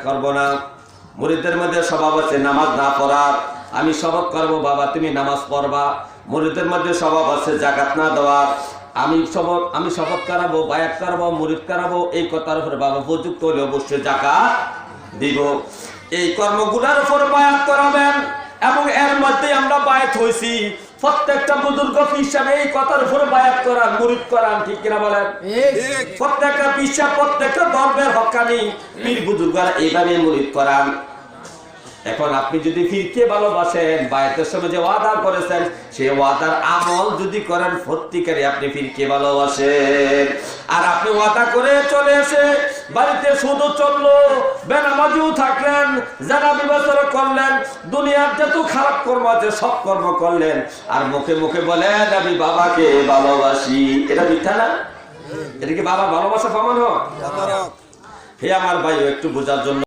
করব না। মুরিদদের মধ্যে স্বভাব আছে নামাজ না পড়ার, আমি শপথ করব বাবা তুমি নামাজ পড়বা। মুরিদদের মধ্যে স্বভাব আছে যাকাত না দেওয়ার, আমি শপথ করাবো, বায়াত করাবো, মুরিদ করাবো, এই কথার উপরে বাবা উপযুক্ত হলে অবশ্যই যাকাত দিব। এই কর্মগুলোর উপর বায়াত করাবেন এবং এর মধ্যে আমরা বায়াত হইছি। প্রত্যেকটা বুজুর্গ হিসাবে এই কথার উপর বায়াত করান, মুরিদ করান, ঠিক কিনা বলেন? প্রত্যেকটা বিশ্বাস, প্রত্যেকটা ধর্মের হক্কানি পীর বুজুর্গরা এইভাবে মুরিদ করান। এখন আপনি যদি পীরকে ভালোবাসেন, বায়াতের সময় যে ওয়াদা করেছেন সেই ওয়াদার আমল যদি করেন, সত্যিকারে আপনি পীরকে ভালোবাসেন। আর আপনি ওয়াদা করে চলে এসে বাড়িতে শুধু চললো, বেনামাজিও থাকলেন, জানা বিবাচনা করলেন, দুনিয়ার যত খারাপ কর্ম আছে সব কর্ম করলেন, আর মুখে মুখে বলেন আমি বাবাকে ভালোবাসি, এটা মিথ্যা না? এটা কি বাবার ভালোবাসা প্রমাণ হয়? হে আমার ভাই, একটু বোঝার জন্য